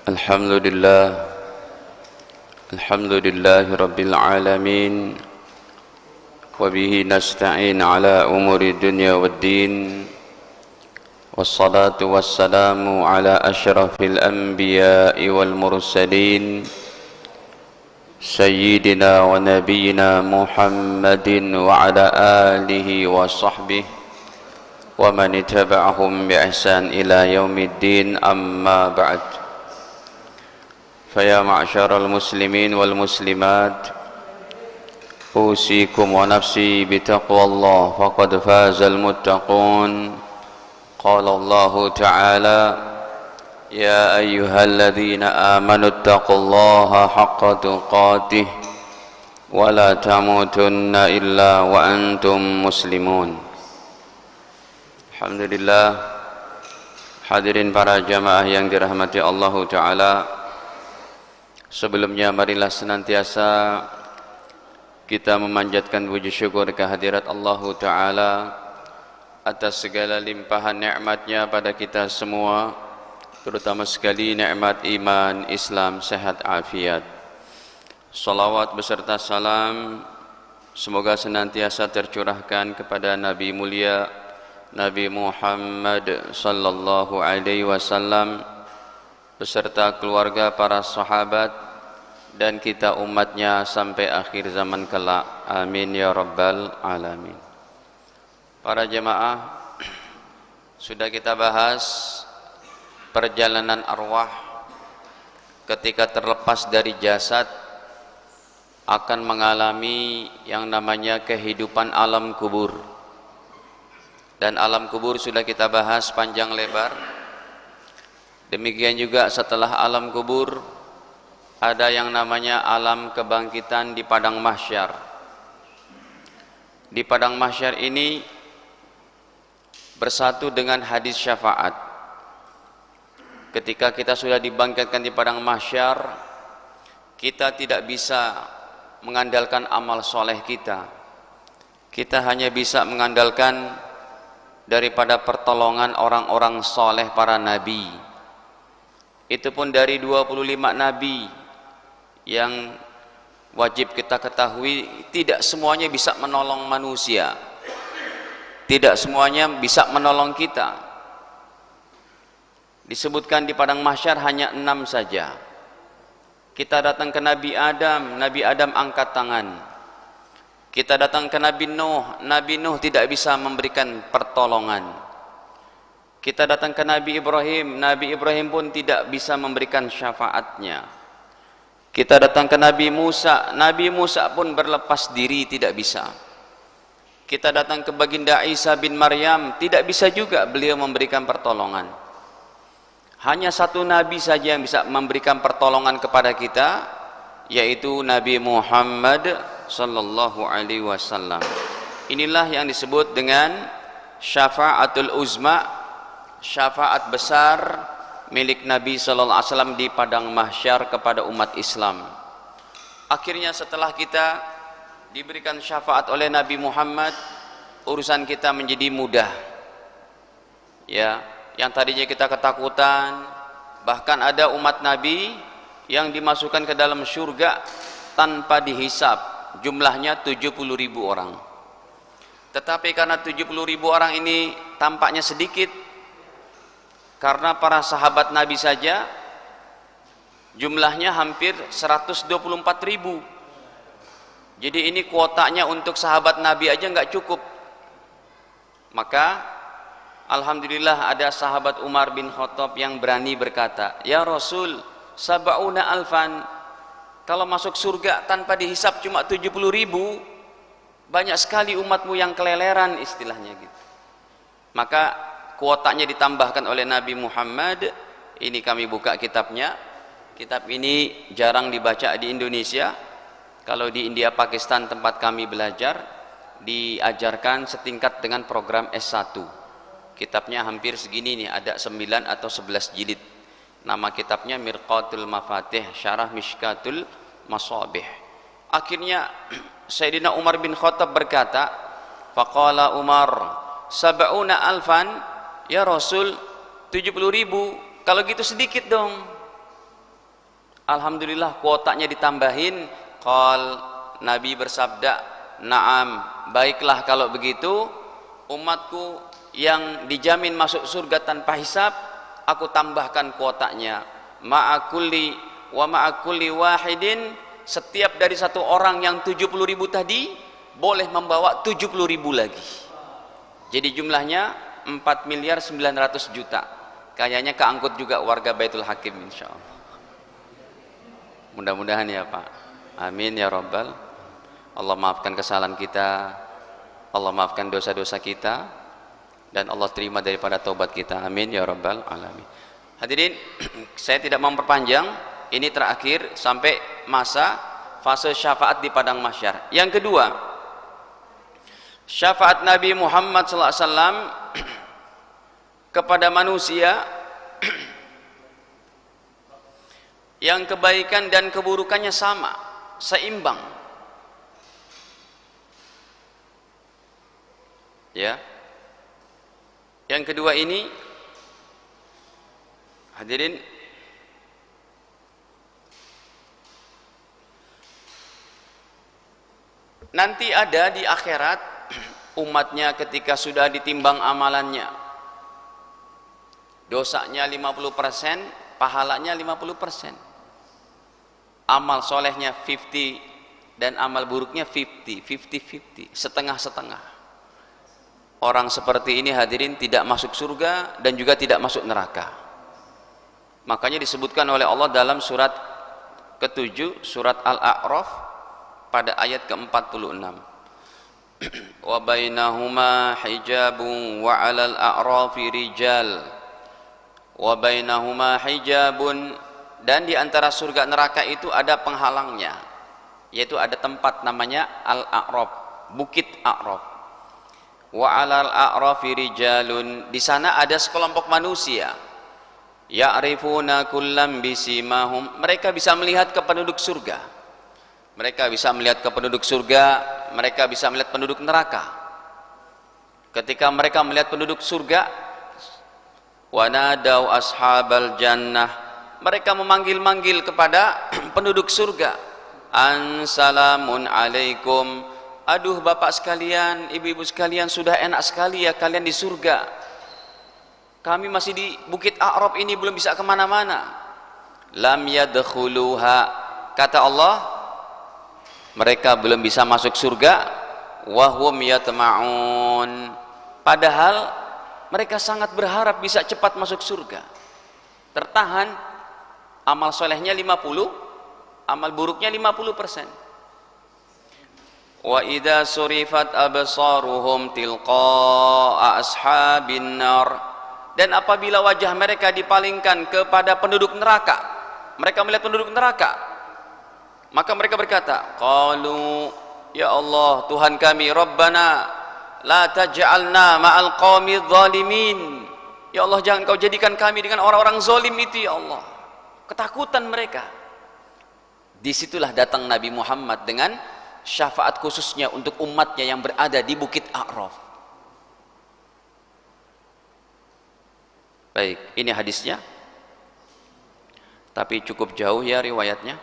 Alhamdulillah, alhamdulillahi rabbil alamin, wabihi nasta'in ala umuri dunya waddin, wassalatu wassalamu ala ashrafil anbiya'i wal mursalin, sayyidina wa nabiyyina Muhammadin wa ala alihi wa sahbihi wa man ittaba'ahum bi ihsan ila yaumiddin, amma ba'd. Faya ma'syaral muslimin wal muslimat, usikum wa nafsi bitaqwallah faqad fazal muttaqun. Qala Allah ta'ala, ya ayyuhalladzina amanu taqullaha haqqa tuqatih wa la tamutunna illa wa antum muslimun. Alhamdulillah, hadirin para jamaah yang dirahmati Allah Ta'ala. Sebelumnya marilah senantiasa kita memanjatkan puji syukur kehadirat Allah Ta'ala atas segala limpahan nikmatnya pada kita semua, terutama sekali nikmat iman, Islam, sehat, afiat. Salawat beserta salam semoga senantiasa tercurahkan kepada Nabi mulia Nabi Muhammad sallallahu alaihi wasallam beserta keluarga, para sahabat, dan kita umatnya sampai akhir zaman kelak. Amin ya rabbal alamin. Para jemaah, sudah kita bahas perjalanan arwah ketika terlepas dari jasad akan mengalami yang namanya kehidupan alam kubur. Dan alam kubur sudah kita bahas panjang lebar. Demikian juga setelah alam kubur ada yang namanya alam kebangkitan di padang mahsyar. Di padang mahsyar ini bersatu dengan hadis syafaat. Ketika kita sudah dibangkitkan di padang mahsyar, kita tidak bisa mengandalkan amal soleh kita. Kita hanya bisa mengandalkan daripada pertolongan orang-orang soleh, para nabi. Itu pun dari 25 nabi yang wajib kita ketahui, tidak semuanya bisa menolong manusia, tidak semuanya bisa menolong kita. Disebutkan di padang mahsyar hanya 6 saja. Kita datang ke Nabi Adam angkat tangan. Kita datang ke Nabi Nuh tidak bisa memberikan pertolongan. Kita datang ke Nabi Ibrahim pun tidak bisa memberikan syafaatnya. Kita datang ke Nabi Musa pun berlepas diri, tidak bisa. Kita datang ke baginda Isa bin Maryam, tidak bisa juga beliau memberikan pertolongan. Hanya satu nabi saja yang bisa memberikan pertolongan kepada kita, yaitu Nabi Muhammad sallallahu alaihi wasallam. Inilah yang disebut dengan syafaatul uzma, syafaat besar milik Nabi sallallahu alaihi wasallam di padang mahsyar kepada umat Islam. Akhirnya setelah kita diberikan syafaat oleh Nabi Muhammad, urusan kita menjadi mudah. Ya, yang tadinya kita ketakutan, bahkan ada umat Nabi yang dimasukkan ke dalam surga tanpa dihisab, jumlahnya 70.000 orang. Tetapi karena 70.000 orang ini tampaknya sedikit, karena para sahabat Nabi saja jumlahnya hampir 124.000. Jadi ini kuotanya untuk sahabat Nabi aja nggak cukup. Maka alhamdulillah ada sahabat Umar bin Khattab yang berani berkata, ya Rasul, sab'una alfan, kalau masuk surga tanpa dihisap cuma 70.000, banyak sekali umatmu yang keleleran, istilahnya gitu. Maka kuotanya ditambahkan oleh Nabi Muhammad. Ini kami buka kitabnya. Kitab ini jarang dibaca di Indonesia. Kalau di India, Pakistan tempat kami belajar, diajarkan setingkat dengan program S1. Kitabnya hampir segini nih, ada 9 atau 11 jilid. Nama kitabnya Mirqatul Mafatih, Syarah Mishkatul Masabih. Akhirnya Sayyidina Umar bin Khattab berkata, faqala Umar, sab'una alfan, ya Rasul, 70.000, kalau gitu sedikit dong. Alhamdulillah kuotanya ditambahin. Nabi bersabda, "Na'am, baiklah kalau begitu, umatku yang dijamin masuk surga tanpa hisab, aku tambahkan kuotanya. Ma'akulli wa ma'akulli wahidin, setiap dari satu orang yang 70.000 tadi boleh membawa 70.000 lagi." Jadi jumlahnya 4.900.000.000. Kayaknya keangkut juga warga Baitul Hakim insyaallah. Mudah-mudahan ya Pak. Amin ya Rabbal. Allah maafkan kesalahan kita, Allah maafkan dosa-dosa kita, dan Allah terima daripada taubat kita. Amin ya Rabbal alamin. Hadirin, saya tidak memperpanjang. Ini terakhir sampai masa fase syafaat di padang mahsyar. Yang kedua, syafaat Nabi Muhammad SAW kepada manusia yang kebaikan dan keburukannya sama, seimbang. Ya. Yang kedua ini, hadirin, nanti ada di akhirat umatnya ketika sudah ditimbang amalannya, dosanya 50%, pahalanya 50%. Amal solehnya 50 dan amal buruknya 50, setengah-setengah. Orang seperti ini hadirin tidak masuk surga dan juga tidak masuk neraka. Makanya disebutkan oleh Allah dalam surat ke-7, surat Al-A'raf pada ayat ke-46. Wa bainahuma hijabun wa 'alal a'rafi rijal. Wa bainahuma hijabun, dan di antara surga neraka itu ada penghalangnya, yaitu ada tempat namanya Al-A'raf, Bukit A'raf. Wa 'alal a'rafi rijalun, di sana ada sekelompok manusia, ya'rifuna kullam bisimahum, mereka bisa melihat ke penduduk surga, mereka bisa melihat ke penduduk surga, mereka bisa melihat penduduk neraka. Ketika mereka melihat penduduk surga, wanadau ashabal jannah, mereka memanggil-manggil kepada penduduk surga, an salamun alaikum, aduh bapak sekalian, ibu-ibu sekalian, sudah enak sekali ya kalian di surga, kami masih di Bukit A'raf ini belum bisa kemana-mana. Lam yadkhuluha, kata Allah, mereka belum bisa masuk surga. Wahum yatma'un, padahal mereka sangat berharap bisa cepat masuk surga. Tertahan, amal solehnya 50, amal buruknya 50%. Wa idza surifat absaruhum tilqa'a ashabin nar, dan apabila wajah mereka dipalingkan kepada penduduk neraka, mereka melihat penduduk neraka, maka mereka berkata, qalu ya Allah Tuhan kami, Rabbana la taj'alna ma'al qaumi zalimin, ya Allah jangan kau jadikan kami dengan orang-orang zalim itu ya Allah. Ketakutan mereka. Disitulah datang Nabi Muhammad dengan syafaat khususnya untuk umatnya yang berada di Bukit A'raf. Baik, ini hadisnya, tapi cukup jauh ya riwayatnya.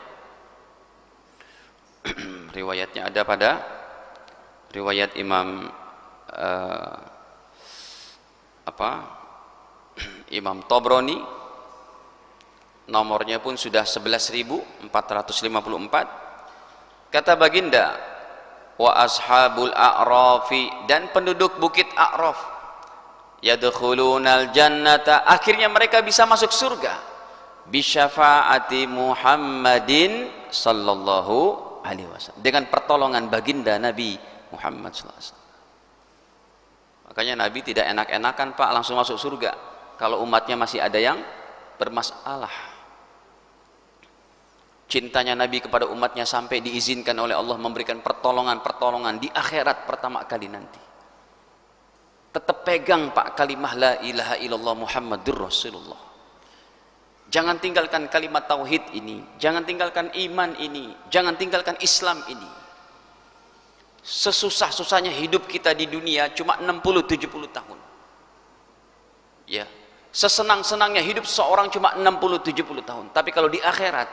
Riwayatnya ada pada riwayat Imam Imam Tabrani, nomornya pun sudah 11.454. Kata baginda, wa ashabul a'rafi, dan penduduk Bukit A'raf, yadkhulunal jannata, akhirnya mereka bisa masuk surga, bisyafaati Muhammadin sallallahu alaihi wasallam, dengan pertolongan baginda Nabi Muhammad sallallahu alaihi wasallam. Makanya Nabi tidak enak-enakan Pak langsung masuk surga kalau umatnya masih ada yang bermasalah. Cintanya Nabi kepada umatnya sampai diizinkan oleh Allah memberikan pertolongan-pertolongan di akhirat pertama kali nanti. Tetap pegang Pak kalimah la ilaha illallah Muhammadur Rasulullah. Jangan tinggalkan kalimat tauhid ini, jangan tinggalkan iman ini, jangan tinggalkan Islam ini. Sesusah-susahnya hidup kita di dunia cuma 60-70 tahun. Ya, sesenang-senangnya hidup seorang cuma 60-70 tahun. Tapi kalau di akhirat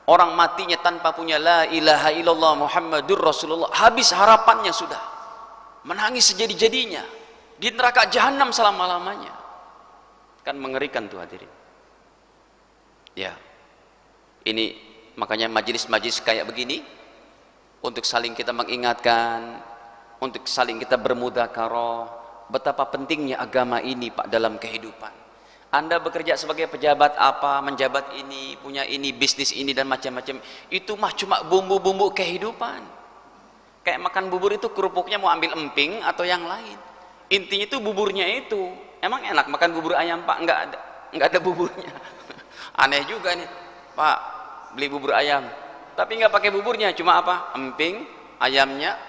Orang matinya tanpa punya la ilaha illallah Muhammadur Rasulullah, habis harapannya sudah. Menangis sejadi-jadinya di neraka jahanam selama-lamanya. Kan mengerikan tuh hadirin. Ya. Ini makanya majelis-majelis kayak begini untuk saling kita mengingatkan, untuk saling kita bermudzakarah betapa pentingnya agama ini Pak dalam kehidupan. Anda bekerja sebagai pejabat apa, menjabat ini, punya ini, bisnis ini dan macam-macam, itu mah cuma bumbu-bumbu kehidupan. Kayak makan bubur itu kerupuknya mau ambil emping atau yang lain. Intinya itu buburnya itu. Emang enak makan bubur ayam Pak? Enggak ada buburnya. Aneh juga nih, Pak, beli bubur ayam tapi nggak pakai buburnya, cuma apa? Emping, ayamnya,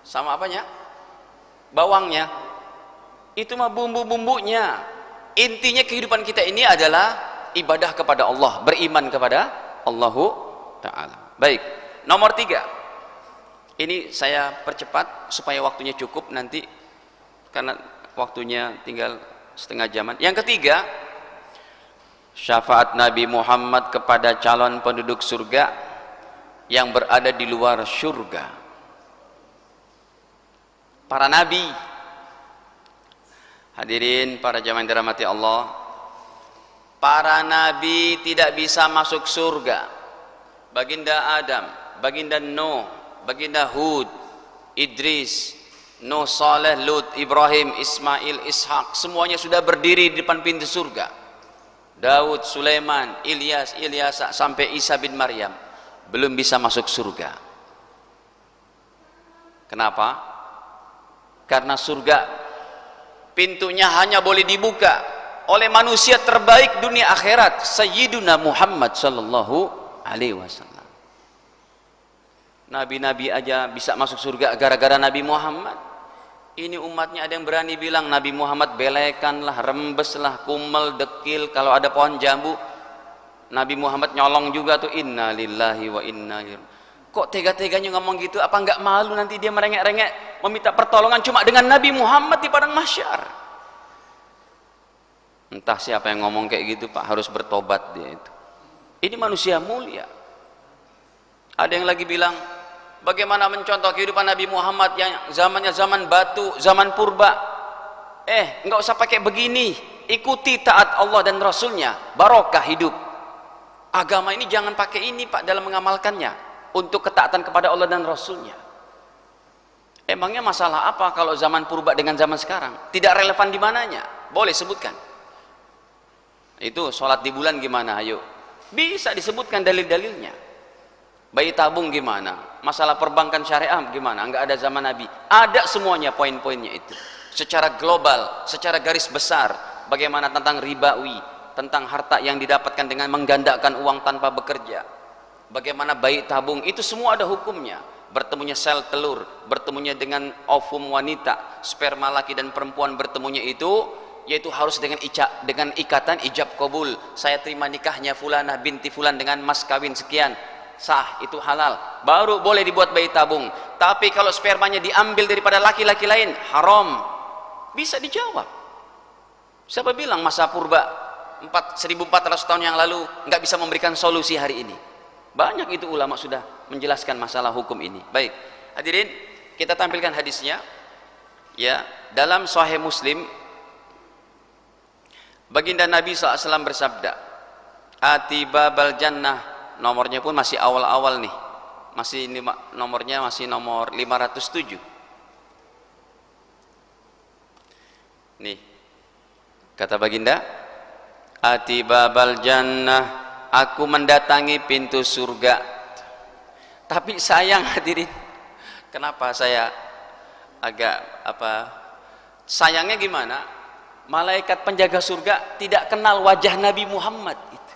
sama apanya? Bawangnya. Itu mah bumbu-bumbunya. Intinya kehidupan kita ini adalah ibadah kepada Allah, beriman kepada Allahu Ta'ala. Baik, nomor 3. Ini saya percepat supaya waktunya cukup nanti, karena waktunya tinggal setengah jaman. Yang ketiga, syafaat Nabi Muhammad kepada calon penduduk surga yang berada di luar surga. Para nabi, hadirin para jamaah yang dirahmati Allah, para nabi tidak bisa masuk surga. Baginda Adam, baginda Nuh, baginda Hud, Idris, Nuh, Saleh, Lut, Ibrahim, Ismail, Ishak, semuanya sudah berdiri di depan pintu surga. Daud, Sulaiman, Ilyas, Ilyasa, sampai Isa bin Maryam belum bisa masuk surga. Kenapa? Karena surga pintunya hanya boleh dibuka oleh manusia terbaik dunia akhirat, Sayyiduna Muhammad sallallahu alaihi wasallam. Nabi-nabi aja bisa masuk surga gara-gara Nabi Muhammad. Ini umatnya ada yang berani bilang Nabi Muhammad belekan lah, rembes lah, kumel, dekil. Kalau ada pohon jambu, Nabi Muhammad nyolong juga tuh. Inna lillahi wa inna ilaihi. Kok tega-teganya ngomong gitu? Apa enggak malu nanti dia merengek-rengek meminta pertolongan cuma dengan Nabi Muhammad di padang mahsyar? Entah siapa yang ngomong kayak gitu Pak, harus bertobat dia itu. Ini manusia mulia. Ada yang lagi bilang, bagaimana mencontoh kehidupan Nabi Muhammad yang zamannya zaman batu, zaman purba. Enggak usah pakai begini, ikuti taat Allah dan Rasulnya, barokah hidup. Agama ini jangan pakai ini Pak dalam mengamalkannya, untuk ketaatan kepada Allah dan Rasulnya. Emangnya masalah apa kalau zaman purba dengan zaman sekarang? Tidak relevan di mananya? Boleh sebutkan. Itu sholat di bulan gimana? Ayo, bisa disebutkan dalil-dalilnya. Bayi tabung gimana? Masalah perbankan syariah gimana? Enggak ada zaman Nabi. Ada semuanya poin-poinnya itu. Secara global, secara garis besar, bagaimana tentang ribawi, tentang harta yang didapatkan dengan menggandakan uang tanpa bekerja. Bagaimana bayi tabung, itu semua ada hukumnya. Bertemunya sel telur, bertemunya dengan ovum wanita, sperma laki dan perempuan bertemunya itu, yaitu harus dengan ikatan ijab kabul. Saya terima nikahnya Fulanah binti Fulan dengan mas kawin sekian, sah, itu halal, baru boleh dibuat bayi tabung. Tapi kalau spermanya diambil daripada laki-laki lain, haram. Bisa dijawab. Siapa bilang masa purba 1400 tahun yang lalu nggak bisa memberikan solusi hari ini? Banyak itu ulama sudah menjelaskan masalah hukum ini. Baik, hadirin, kita tampilkan hadisnya. Ya, dalam Sahih Muslim, baginda Nabi SAW bersabda, "Ati babal jannah," nomornya pun masih awal-awal nih. Nomornya masih nomor 507. Nih. Kata baginda, "Ati babal jannah," aku mendatangi pintu surga. Tapi sayang hadirin, kenapa saya agak sayangnya gimana? Malaikat penjaga surga tidak kenal wajah Nabi Muhammad itu.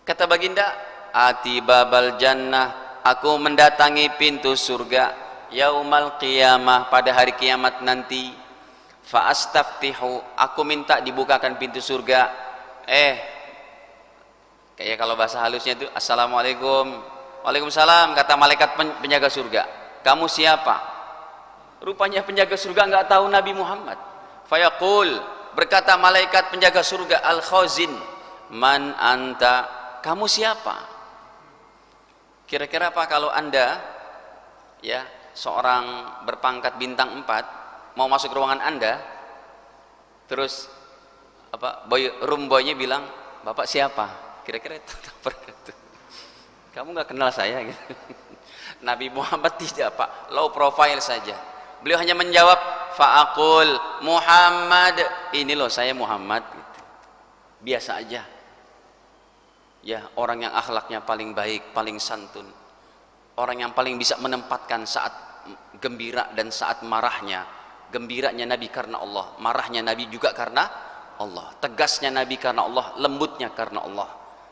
Kata baginda, "Ati babal jannah," aku mendatangi pintu surga, yaumal qiyamah, pada hari kiamat nanti. Fa astaftihu, aku minta dibukakan pintu surga. Kayak kalau bahasa halusnya itu, "Assalamualaikum." "Waalaikumsalam," kata malaikat penjaga surga. "Kamu siapa?" Rupanya penjaga surga enggak tahu Nabi Muhammad. Fayaqul, berkata malaikat penjaga surga, "Al-khazin." "Man anta?" kamu siapa? Kira-kira apa kalau Anda ya seorang berpangkat bintang 4 mau masuk ruangan Anda, terus room boy-nya bilang, "Bapak siapa?" Kira-kira itu kamu nggak kenal saya gitu. Nabi Muhammad tidak, Pak, low profile saja. Beliau hanya menjawab, "Fa'aqul Muhammad." Ini loh saya Muhammad gitu. Biasa aja. Ya, orang yang akhlaknya paling baik, paling santun. Orang yang paling bisa menempatkan saat gembira dan saat marahnya. Gembiranya Nabi karena Allah, marahnya Nabi juga karena Allah. Tegasnya Nabi karena Allah, lembutnya karena Allah.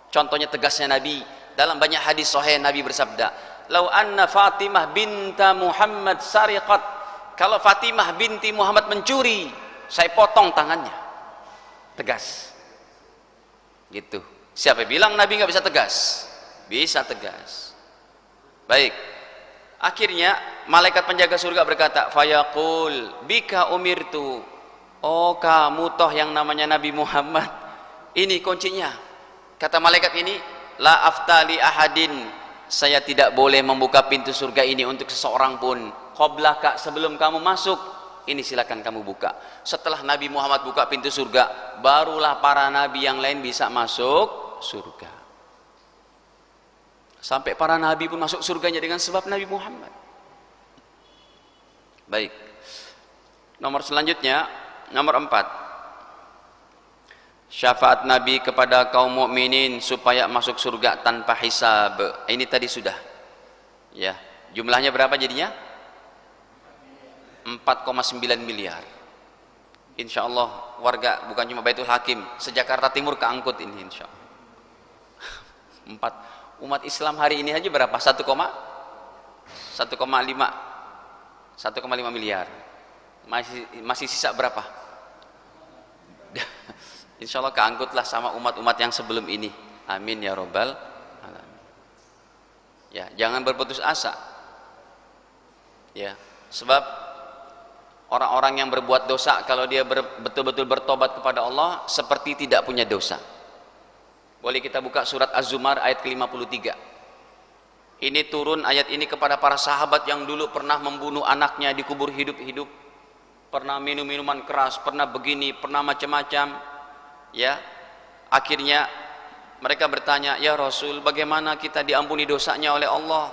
Contohnya tegasnya Nabi dalam banyak hadis sahih, Nabi bersabda, "Lau anna Fatimah binta Muhammad sariqat." Kalau Fatimah binti Muhammad mencuri, saya potong tangannya. Tegas. Gitu. Siapa bilang Nabi nggak bisa tegas? Bisa tegas. Baik. Akhirnya malaikat penjaga surga berkata, "Fayaqul bika umirtu." Oh, kamu toh yang namanya Nabi Muhammad. Ini kuncinya. Kata malaikat ini, "La aftali ahadin." Saya tidak boleh membuka pintu surga ini untuk seseorang pun. Qoblaka, sebelum kamu masuk, ini silakan kamu buka. Setelah Nabi Muhammad buka pintu surga, barulah para nabi yang lain bisa masuk surga. Sampai para nabi pun masuk surganya dengan sebab Nabi Muhammad. Baik. Nomor selanjutnya, nomor 4. Syafaat Nabi kepada kaum mukminin supaya masuk surga tanpa hisab. Ini tadi sudah. Ya, jumlahnya berapa jadinya? 4,9 miliar. Insya Allah warga bukan cuma Baitul Hakim, se-Jakarta Timur keangkut ini insya Allah. 4. Umat Islam hari ini aja berapa? 1,5 miliar. Masih sisa berapa? Insya Allah keangkutlah sama umat-umat yang sebelum ini. Amin ya robbal alamin. Ya, jangan berputus asa. Ya, sebab orang-orang yang berbuat dosa, kalau dia betul-betul bertobat kepada Allah, seperti tidak punya dosa. Boleh kita buka surat Az-Zumar ayat ke-53. Ini turun ayat ini kepada para sahabat yang dulu pernah membunuh anaknya, dikubur hidup-hidup, pernah minum minuman keras, pernah begini, pernah macam-macam. Ya, akhirnya mereka bertanya, "Ya Rasul, bagaimana kita diampuni dosanya oleh Allah?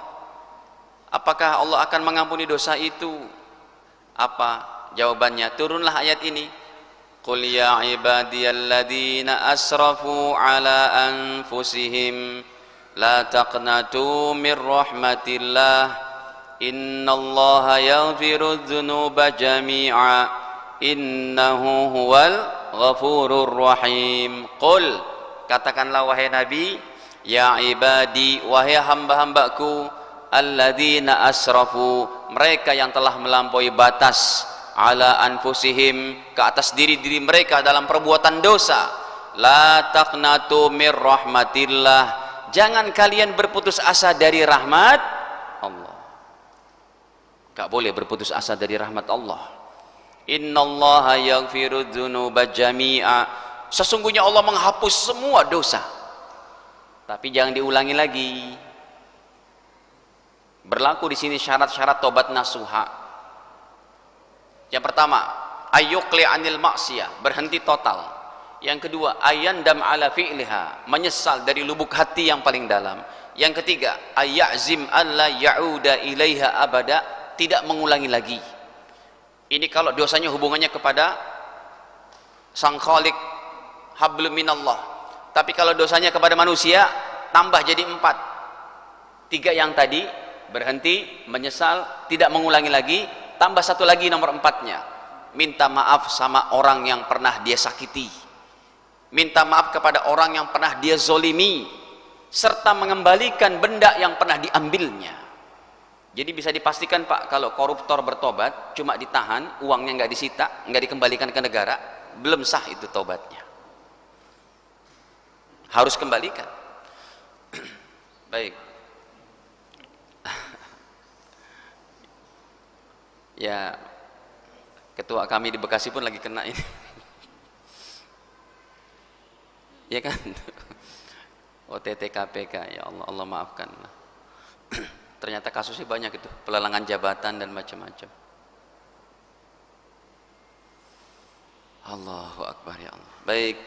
Apakah Allah akan mengampuni dosa itu?" Apa jawabannya? Turunlah ayat ini, "Qul ya ibadiyalladzina asrafu ala anfusihim la taqnatu mir rahmatillah innallaha yaghfiru dzunuba jami'a innahu huwal ghafurur rahim." Qul, katakanlah wahai Nabi, ya ibadi, wahai hamba-hambaku, alladzina asrafu, mereka yang telah melampaui batas, ala anfusihim, ke atas diri-diri mereka dalam perbuatan dosa, la taqnatu mir rahmatillah, jangan kalian berputus asa dari rahmat Allah. Gak boleh berputus asa dari rahmat Allah. Innallaha yaghfiru dzunuba jami'a, sesungguhnya Allah menghapus semua dosa, tapi jangan diulangi lagi. Berlaku di sini syarat-syarat tobat nasuha. Yang pertama, ayyuqli anil maksiyah, berhenti total. Yang kedua, ayandam ala fi'liha, menyesal dari lubuk hati yang paling dalam. Yang ketiga, ayyazim alla ya'uda ilaiha abada, tidak mengulangi lagi. Ini kalau dosanya hubungannya kepada sang khalik, hablum minallah. Tapi kalau dosanya kepada manusia, tambah jadi 4. 3 yang tadi, berhenti, menyesal, tidak mengulangi lagi, tambah 1 lagi nomor 4-nya, minta maaf sama orang yang pernah dia sakiti, minta maaf kepada orang yang pernah dia zolimi, serta mengembalikan benda yang pernah diambilnya. Jadi bisa dipastikan Pak, kalau koruptor bertobat cuma ditahan, uangnya nggak disita, nggak dikembalikan ke negara, belum sah itu tobatnya, harus kembalikan. Baik. Ya, ketua kami di Bekasi pun lagi kena ini. Ya kan? OTT KPK, ya Allah, Allah maafkan. Ternyata kasusnya banyak itu, pelelangan jabatan dan macam-macam. Allahu Akbar, ya Allah. Baik,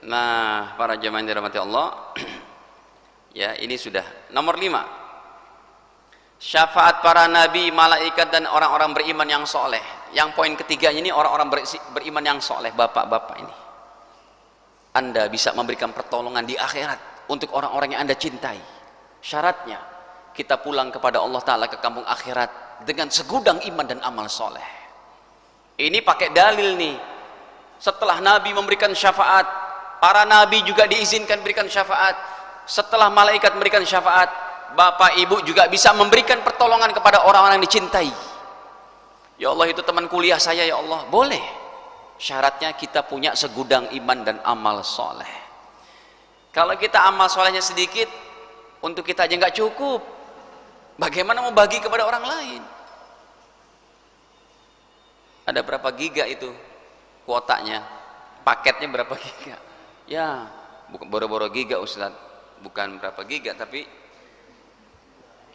nah para jemaah yang dirahmati Allah, ya ini sudah. Nomor 5, syafaat para nabi, malaikat dan orang-orang beriman yang soleh. Yang poin ketiganya ini orang-orang beriman yang soleh, bapak-bapak ini. Anda bisa memberikan pertolongan di akhirat untuk orang-orang yang Anda cintai. Syaratnya kita pulang kepada Allah Ta'ala ke kampung akhirat dengan segudang iman dan amal soleh. Ini pakai dalil nih. Setelah Nabi memberikan syafaat, para Nabi juga diizinkan berikan syafaat. Setelah malaikat memberikan syafaat, Bapak Ibu juga bisa memberikan pertolongan kepada orang-orang yang dicintai. Ya Allah, itu teman kuliah saya, ya Allah. Boleh. Syaratnya kita punya segudang iman dan amal soleh. Kalau kita amal solehnya sedikit, untuk kita aja nggak cukup, bagaimana mau bagi kepada orang lain? Ada berapa giga itu kuotanya? Paketnya berapa giga? Ya, bukan boro-boro giga Ustaz, bukan berapa giga, tapi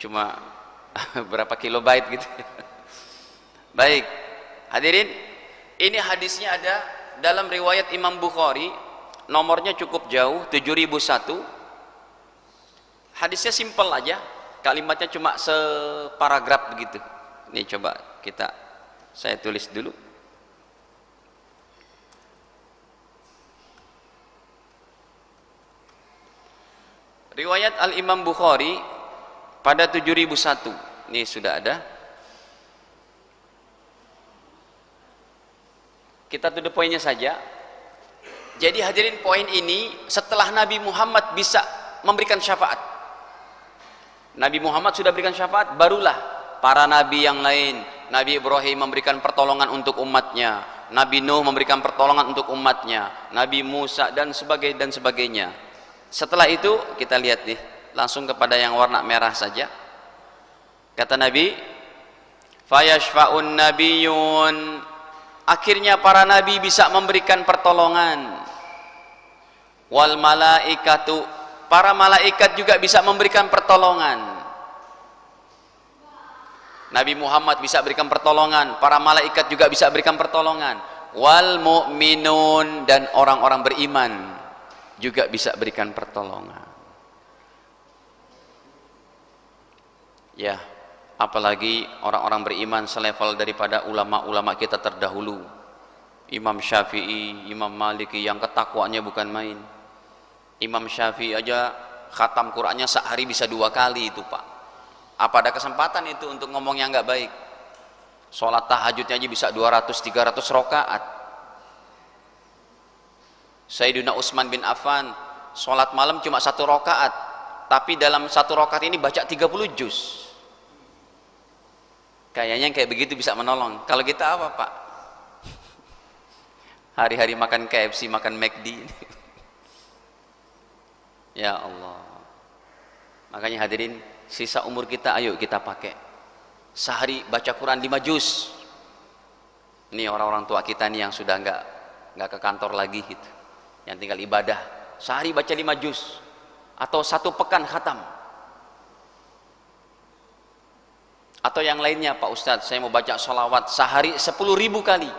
cuma berapa kilobyte gitu. Baik, hadirin, ini hadisnya ada dalam riwayat Imam Bukhari, nomornya cukup jauh, 7001. Hadisnya simpel aja, kalimatnya cuma separagraf begitu. Ini coba saya tulis dulu. Riwayat Al-Imam Bukhari pada 7001. Ini sudah ada. Kita to the point-nya saja. Jadi hadirin, poin ini setelah Nabi Muhammad bisa memberikan syafaat. Nabi Muhammad sudah berikan syafaat, barulah para nabi yang lain. Nabi Ibrahim memberikan pertolongan untuk umatnya, Nabi Nuh memberikan pertolongan untuk umatnya, Nabi Musa dan sebagainya. Setelah itu kita lihat nih, langsung kepada yang warna merah saja. Kata Nabi, fayashfa'un nabiyun, akhirnya para nabi bisa memberikan pertolongan. Wal malaikatu, para malaikat juga bisa memberikan pertolongan. Nabi Muhammad bisa berikan pertolongan, para malaikat juga bisa berikan pertolongan. Wal mu'minun, dan orang-orang beriman juga bisa berikan pertolongan. Ya, apalagi orang-orang beriman selevel daripada ulama-ulama kita terdahulu. Imam Syafi'i, Imam Maliki yang ketakwaannya bukan main. Imam Syafi'i aja khatam Qur'annya sehari bisa 2 kali itu, Pak. Apa ada kesempatan itu untuk ngomong yang nggak baik? Sholat tahajudnya aja bisa 200-300 rakaat. Sayyidina Utsman bin Affan sholat malam cuma 1 rakaat, tapi dalam 1 rakaat ini baca 30 juz. Kayaknya yang kayak begitu bisa menolong. Kalau kita apa, Pak? Hari-hari makan KFC, makan McD. Ya Allah. Makanya hadirin, sisa umur kita ayo kita pakai. Sehari baca Quran 5 juz. Ini orang-orang tua kita nih yang sudah nggak ke kantor lagi gitu, yang tinggal ibadah. Sehari baca 5 juz atau 1 pekan khatam. Atau yang lainnya, Pak Ustadz, saya mau baca sholawat sehari 10.000 kali.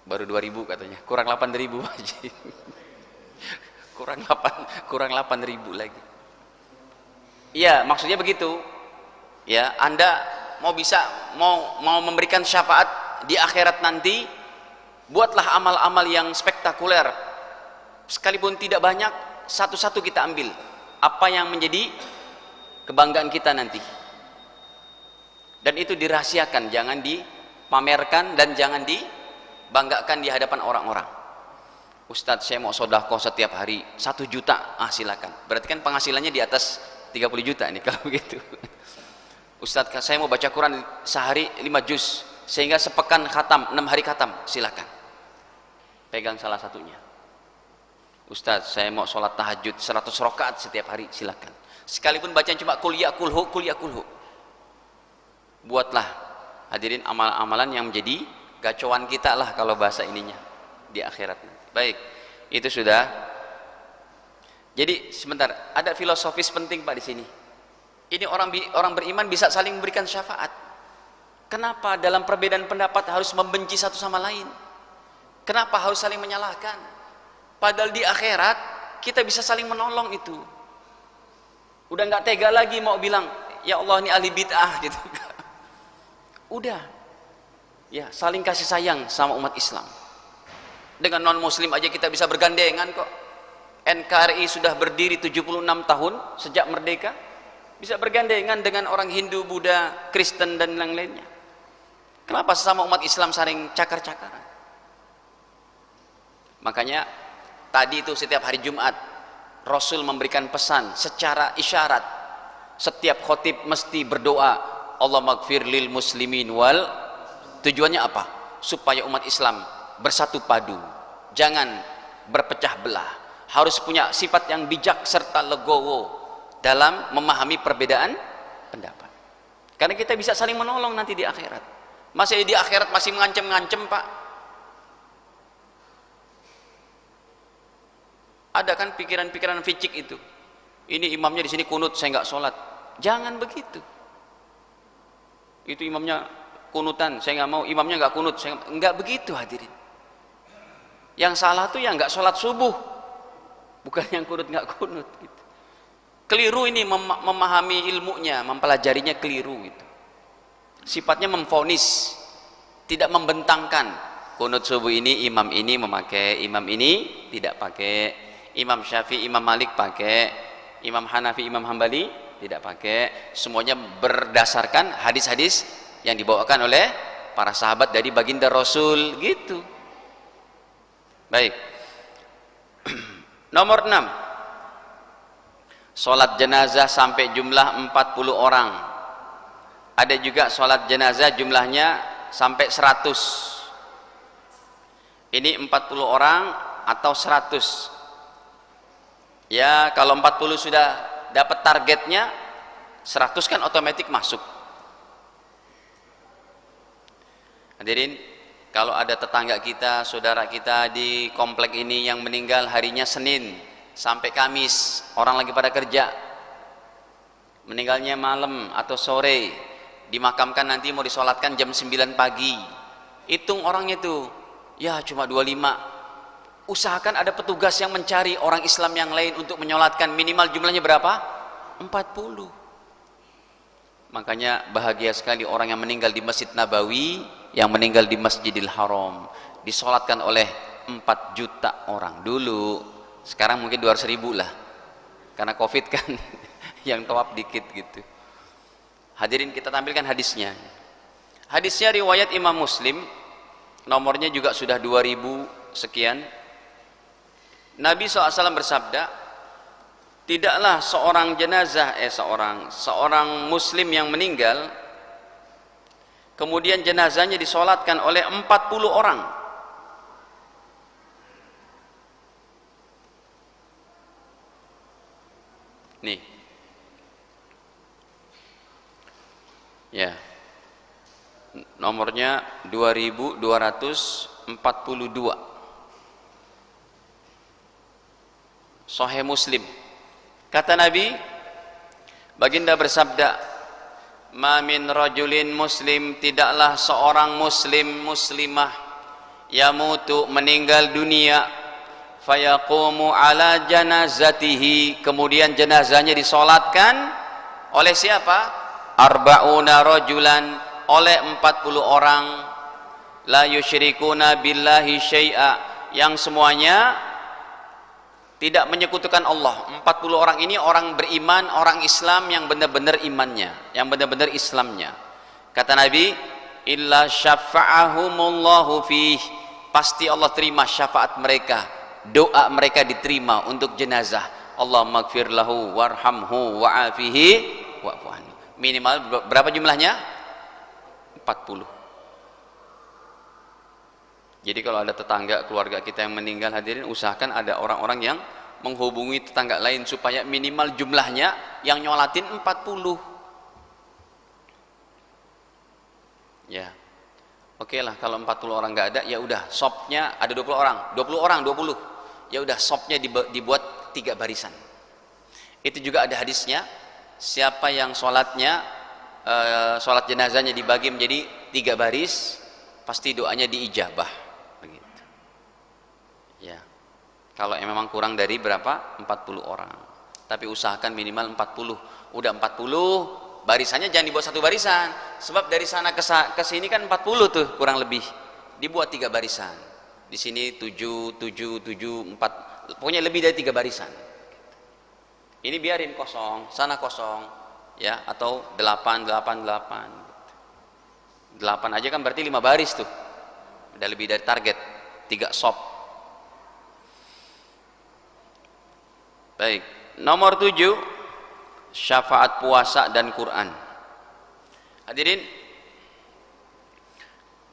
Baru 2.000 katanya, kurang 8.000 aja. kurang 8.000 lagi. Iya, maksudnya begitu. Ya, Anda mau memberikan syafaat di akhirat nanti, buatlah amal-amal yang spektakuler. Sekalipun tidak banyak, satu-satu kita ambil. Apa yang menjadi kebanggaan kita nanti. Dan itu dirahasiakan, jangan dipamerkan dan jangan dibanggakan di hadapan orang-orang. Ustadz, saya mau sedekah setiap hari 1 juta. Silakan. Berarti kan penghasilannya di atas 30 juta nih kalau begitu. Ustadz, saya mau baca Quran sehari 5 juz sehingga sepekan khatam, 6 hari khatam. Silakan. Pegang salah satunya. Ustadz, saya mau sholat tahajud 100 rakaat setiap hari. Silakan. Sekalipun bacaan cuma kul ya kulhu. Buatlah hadirin amalan-amalan yang menjadi gacoan kita lah kalau bahasa ininya di akhirat nanti. Baik, Itu sudah. Jadi sebentar, ada filosofis penting Pak di sini. Ini orang beriman bisa saling memberikan syafaat. Kenapa dalam perbedaan pendapat harus membenci satu sama lain? Kenapa harus saling menyalahkan? Padahal di akhirat kita bisa saling menolong itu. Udah nggak tega lagi mau bilang, ya Allah ini ahli bid'ah gitu. Udah, ya saling kasih sayang sama umat Islam. Dengan non muslim aja kita bisa bergandengan kok. NKRI sudah berdiri 76 tahun sejak merdeka, bisa bergandengan dengan orang Hindu, Buddha, Kristen dan lain-lainnya. Kenapa sesama umat Islam saling cakar-cakaran? Makanya tadi itu setiap hari Jumat Rasul memberikan pesan secara isyarat. Setiap khotib mesti berdoa, Allah maghfir lil muslimin wal. Tujuannya apa? Supaya umat Islam bersatu padu, jangan berpecah belah, harus punya sifat yang bijak serta legowo dalam memahami perbedaan pendapat. Karena kita bisa saling menolong nanti di akhirat. Masih di akhirat masih mengancam-ngancam Pak. Ada kan pikiran-pikiran ficik itu. Ini imamnya di sini kunut, saya nggak sholat. Jangan begitu. Itu imamnya kunutan, saya nggak mau. Imamnya nggak kunut, saya nggak begitu hadirin. Yang salah tuh yang nggak sholat subuh, bukan yang kunut nggak kunut. Gitu. Keliru ini memahami ilmunya, mempelajarinya keliru gitu. Sifatnya memvonis, tidak membentangkan. Kunut subuh ini imam ini memakai, imam ini tidak pakai. Imam Syafi'i, Imam Malik pakai, Imam Hanafi, Imam Hambali tidak pakai. Semuanya berdasarkan hadis-hadis yang dibawakan oleh para sahabat dari baginda Rasul gitu. Baik. Nomor 6. Salat jenazah sampai jumlah 40 orang. Ada juga salat jenazah jumlahnya sampai 100. Ini 40 orang atau 100. Ya, kalau 40 sudah dapat targetnya, 100 kan otomatis masuk. Hadirin, kalau ada tetangga kita, saudara kita di komplek ini yang meninggal harinya Senin sampai Kamis, orang lagi pada kerja, meninggalnya malam atau sore, dimakamkan nanti mau disolatkan jam 9 pagi, hitung orangnya tuh, ya cuma 25. Usahakan ada petugas yang mencari orang Islam yang lain untuk menyolatkan, minimal jumlahnya berapa? 40. Makanya bahagia sekali orang yang meninggal di Masjid Nabawi, yang meninggal di Masjidil Haram, disolatkan oleh 4 juta orang dulu. Sekarang mungkin 200.000 lah, karena COVID kan yang tawaf dikit gitu. Hadirin, kita tampilkan hadisnya. Hadisnya riwayat Imam Muslim, nomornya juga sudah 2000 sekian. Nabi SAW bersabda, tidaklah seorang jenazah, seorang muslim yang meninggal, kemudian jenazahnya disolatkan oleh 40 orang. Nih. Ya. Nomornya 2242. Sahih Muslim. Kata Nabi, baginda bersabda, ma min rajulin muslim, tidaklah seorang muslim muslimah yamutu, meninggal dunia, fayaqumu ala janazatihi, kemudian jenazahnya disolatkan oleh siapa? Arba'una rajulan, oleh 40 orang, la yusyrikuna billahi syai'a, yang semuanya tidak menyekutukan Allah. 40 orang ini orang beriman, orang Islam yang benar-benar imannya, yang benar-benar Islamnya. Kata Nabi, illa syafa'ahumullahu fih, pasti Allah terima syafaat mereka, doa mereka diterima untuk jenazah. Allahumma gfir lahu warhamhu wa'afihi wa'fu anhu. Minimal berapa jumlahnya? 40. Jadi kalau ada tetangga keluarga kita yang meninggal, hadirin, usahakan ada orang-orang yang menghubungi tetangga lain supaya minimal jumlahnya yang nyolatin 40. Ya. Oke lah, kalau 40 orang nggak ada, ya udah, sopnya ada 20 orang, 20 orang, 20. ya udah sopnya dibuat 3 barisan. Itu juga ada hadisnya, siapa yang sholatnya sholat jenazahnya dibagi menjadi 3 baris, pasti doanya diijabah begitu ya. Kalau memang kurang dari berapa? 40 orang, tapi usahakan minimal 40. Udah 40, barisannya jangan dibuat 1 barisan, sebab dari sana ke sini kan 40 tuh kurang lebih, dibuat 3 barisan. Di sini 7, 7, 7, 4, pokoknya lebih dari 3 barisan. Ini biarin kosong, sana kosong ya, atau 8, 8, 8. 8 aja kan berarti 5 baris tuh, udah lebih dari target 3 sop. Baik, nomor 7, syafaat puasa dan Quran. Hadirin,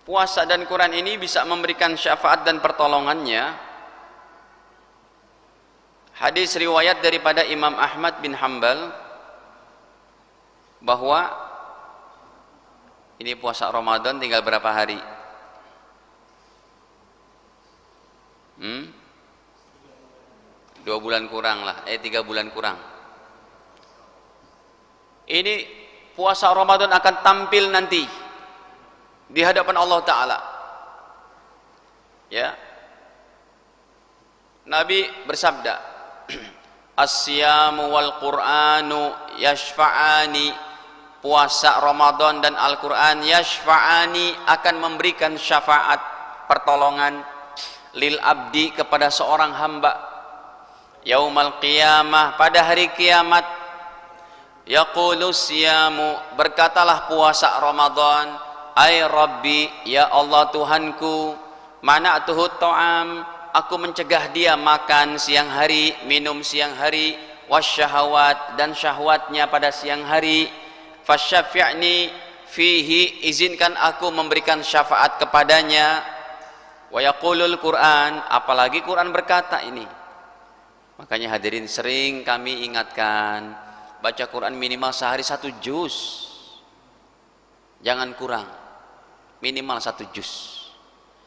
puasa dan Quran ini bisa memberikan syafaat dan pertolongannya. Hadis riwayat daripada Imam Ahmad bin Hanbal bahwa ini puasa Ramadan tinggal berapa hari? 2 bulan kurang lah, 3 bulan kurang. Ini puasa Ramadan akan tampil nanti di hadapan Allah Ta'ala ya. Nabi bersabda, As-siyamu wal Qur'anu yashfa'ani, puasa Ramadan dan Al-Quran yashfa'ani, akan memberikan syafaat pertolongan lil abdi, kepada seorang hamba, yaumal qiyamah, pada hari kiamat. Yaqulu siyamu, berkatalah puasa Ramadan, ay Rabbi, ya Allah Tuhanku, mana'tuhu ta'am, aku mencegah dia makan siang hari, minum siang hari, wasyahawat, dan syahwatnya pada siang hari, fasyafi'ni fihi, izinkan aku memberikan syafaat kepadanya. Wa yaqulul Quran, apalagi Quran berkata ini. Makanya hadirin, sering kami ingatkan, baca Quran minimal sehari 1 juz, jangan kurang, minimal 1 juz,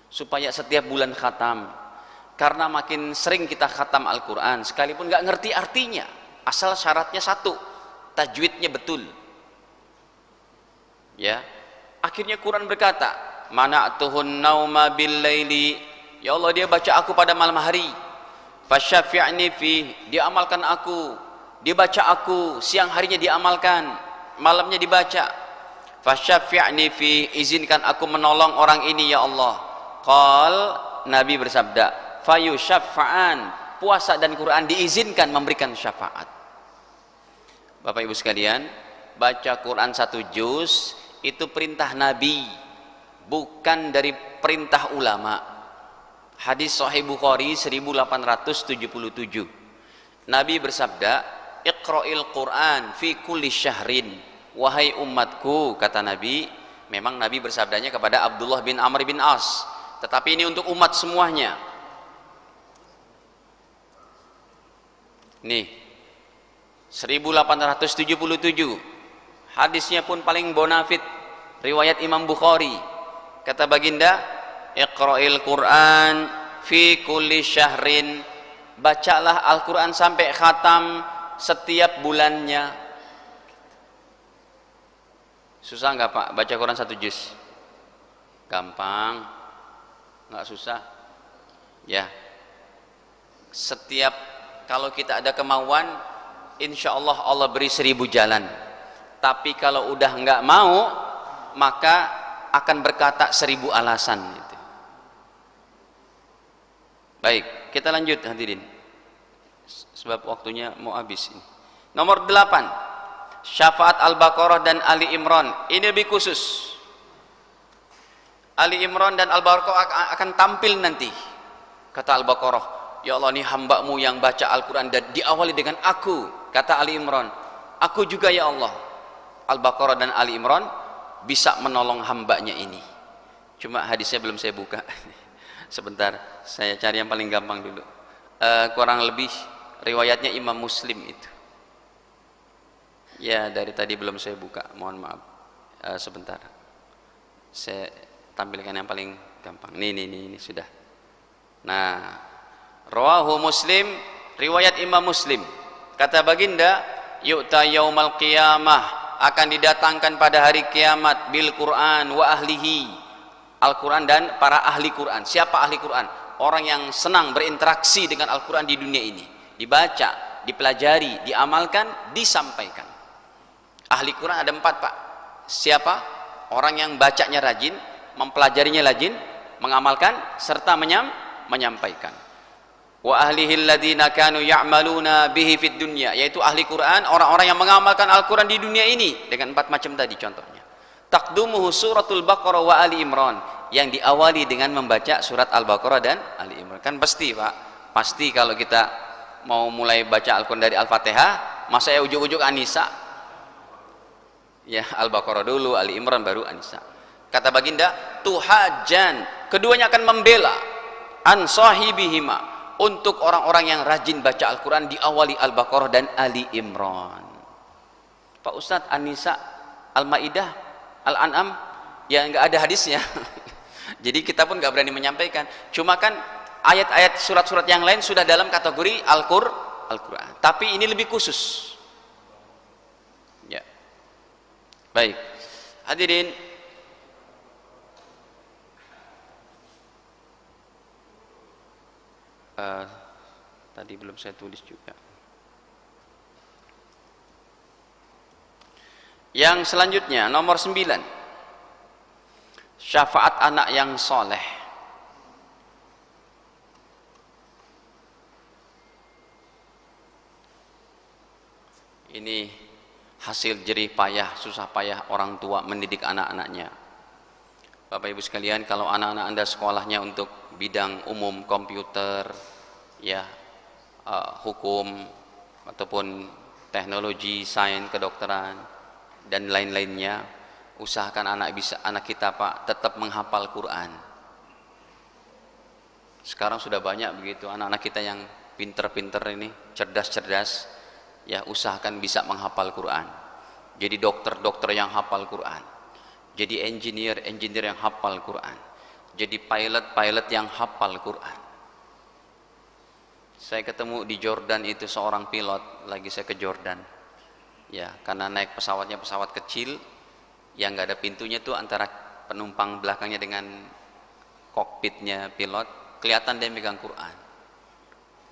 supaya setiap bulan khatam. Karena makin sering kita khatam Al-Quran, sekalipun nggak ngerti artinya, asal syaratnya 1, tajwidnya betul ya. Akhirnya Quran berkata, mana'tuhun nauma bil laili, ya Allah, dia baca aku pada malam hari, fasyafi'ni fi, dia amalkan aku, dia baca aku, siang harinya diamalkan, malamnya dibaca. Fasyafi'ni fi, izinkan aku menolong orang ini ya Allah. Qal, Nabi bersabda, fayusyaffa'an, puasa dan Quran diizinkan memberikan syafaat. Bapak Ibu sekalian, baca Quran 1 juz itu perintah Nabi, bukan dari perintah ulama. Hadis Sahih Bukhari 1877, Nabi bersabda, Iqra'il Quran fi kulli syahrin, wahai umatku, kata Nabi. Memang Nabi bersabdanya kepada Abdullah bin Amr bin As, tetapi ini untuk umat semuanya. Nih 1877, hadisnya pun paling bonafit, riwayat Imam Bukhari. Kata baginda, Iqra'il Quran fi kulli syahrin, bacalah Al-Quran sampai khatam setiap bulannya. Susah nggak Pak baca Quran 1 juz? Gampang, nggak susah ya. Setiap, kalau kita ada kemauan, insya Allah Allah beri 1000 jalan. Tapi kalau udah nggak mau, maka akan berkata 1000 alasan gitu. Baik, kita lanjut hadirin, sebab waktunya mau habis ini. Nomor 8, syafaat Al-Baqarah dan Ali Imran. Ini lebih khusus. Ali Imran dan Al-Baqarah akan tampil nanti. Kata Al-Baqarah, ya Allah, ini hambamu yang baca Al-Quran dan diawali dengan aku. Kata Ali Imran, aku juga ya Allah. Al-Baqarah dan Ali Imran bisa menolong hambanya ini. Cuma hadisnya belum saya buka. Sebentar, saya cari yang paling gampang dulu. Kurang lebih riwayatnya Imam Muslim itu. Ya, dari tadi belum saya buka, mohon maaf. Sebentar, saya tampilkan yang paling gampang. Ini sudah. Nah, Rawahu Muslim, riwayat Imam Muslim. Kata baginda, yu'ta yaumal qiyamah, akan didatangkan pada hari kiamat bil Quran wa ahlihi, Al-Quran dan para ahli Quran. Siapa ahli Quran? Orang yang senang berinteraksi dengan Al-Quran di dunia ini, dibaca, dipelajari, diamalkan, disampaikan. Ahli Quran ada 4, Pak. Siapa? Orang yang bacanya rajin, mempelajarinya rajin, mengamalkan serta menyampaikan. Wa ahlihi alladhina kanu ya'maluna bihi fid dunya, yaitu ahli Quran, orang-orang yang mengamalkan Al-Quran di dunia ini dengan 4 macam tadi contohnya. Taqdumuhu suratul Baqarah wa Ali Imran, yang diawali dengan membaca surat Al-Baqarah dan Ali Imran. Kan pasti, Pak, pasti kalau kita mau mulai baca Al-Quran dari Al-Fatihah, masa ya ujuk-ujuk An-Nisa? Ya, Al-Baqarah dulu, Ali Imran baru An-Nisa. Kata baginda, tuhajan, keduanya akan membela an sahibihima, untuk orang-orang yang rajin baca Al-Quran diawali Al-Baqarah dan Ali Imran. Pak Ustadz, An-Nisa, Al-Ma'idah, Al-An'am, ya nggak ada hadisnya. Jadi kita pun nggak berani menyampaikan. Cuma kan ayat-ayat surat-surat yang lain sudah dalam kategori Al-Quran. Tapi ini lebih khusus. Ya. Baik. Hadirin, tadi belum saya tulis juga. Yang selanjutnya nomor 9, syafaat anak yang soleh. Ini hasil jerih payah, susah payah orang tua mendidik anak-anaknya. Bapak Ibu sekalian, kalau anak-anak Anda sekolahnya untuk bidang umum, komputer, ya, hukum ataupun teknologi, sains, kedokteran dan lain-lainnya, usahakan anak kita, Pak, tetap menghafal Quran. Sekarang sudah banyak begitu anak-anak kita yang pinter-pinter ini, cerdas-cerdas, ya, usahakan bisa menghafal Quran. Jadi dokter-dokter yang hafal Quran, jadi engineer yang hafal Quran, jadi pilot yang hafal Quran. Saya ketemu di Jordan itu seorang pilot, lagi saya ke Jordan, ya, karena naik pesawatnya pesawat kecil yang nggak ada pintunya tuh, antara penumpang belakangnya dengan kokpitnya pilot, kelihatan dia megang Quran.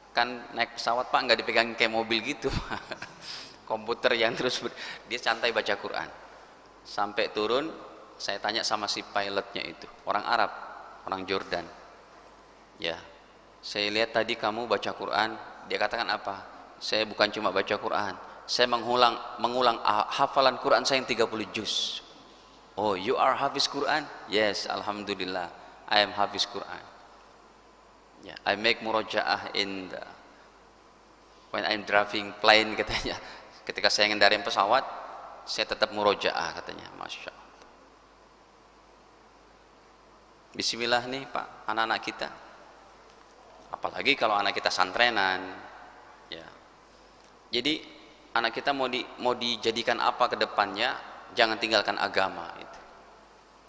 Kan naik pesawat, Pak, nggak dipegang kayak mobil gitu. Komputer yang terus dia santai baca Quran. Sampai turun, saya tanya sama si pilotnya itu, orang Arab, orang Jordan, ya, saya lihat tadi kamu baca Quran. Dia katakan apa? Saya bukan cuma baca Quran, saya mengulang hafalan Quran saya yang 30 juz. Oh, you are hafiz Quran? Yes, alhamdulillah, I am hafiz Quran. Yeah, I make murajaah when I'm driving plane, katanya. Ketika saya ngendarin pesawat, saya tetap murajaah, katanya. Masya Allah. Bismillah nih, Pak, anak-anak kita. Apalagi kalau anak kita santrenan, ya. Jadi anak kita mau dijadikan apa ke depannya, jangan tinggalkan agama itu.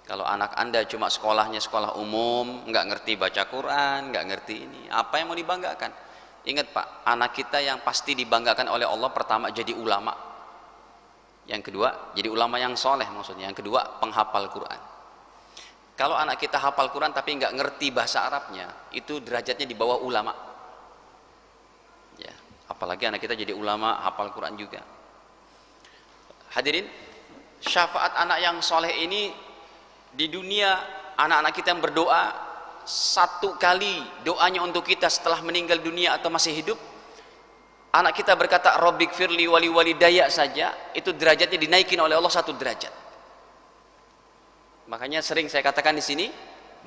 Kalau anak Anda cuma sekolahnya sekolah umum, nggak ngerti baca Quran, nggak ngerti ini, apa yang mau dibanggakan? Ingat, Pak, anak kita yang pasti dibanggakan oleh Allah, pertama jadi ulama, yang kedua jadi ulama yang soleh, maksudnya yang kedua penghafal Quran. Kalau anak kita hafal Quran tapi nggak ngerti bahasa Arabnya, itu derajatnya di bawah ulama, ya. Apalagi anak kita jadi ulama hafal Quran juga. Hadirin, syafaat anak yang soleh ini di dunia, anak-anak kita yang berdoa, satu kali doanya untuk kita setelah meninggal dunia atau masih hidup, anak kita berkata Rabbik firli wali walidaya saja, itu derajatnya dinaikin oleh Allah 1 derajat. Makanya sering saya katakan di sini,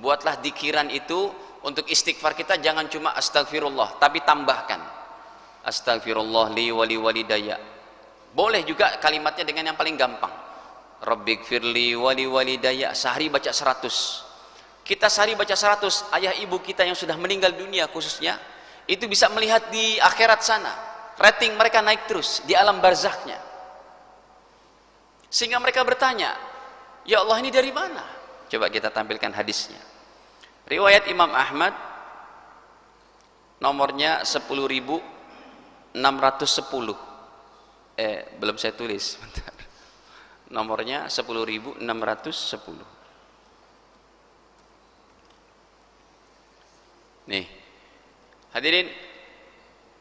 buatlah dikiran itu untuk istighfar kita, jangan cuma astagfirullah, tapi tambahkan astagfirullah li wali walidaya. Boleh juga kalimatnya dengan yang paling gampang, Rabbik firli wali walidaya, sehari baca 100. Kita sehari baca 100, ayah ibu kita yang sudah meninggal dunia khususnya, itu bisa melihat di akhirat sana, rating mereka naik terus di alam barzakhnya, sehingga mereka bertanya, ya Allah, ini dari mana? Coba kita tampilkan hadisnya. Riwayat Imam Ahmad Nomornya 10.610. Belum saya tulis. Bentar. Nomornya 10.610. Nih. Hadirin,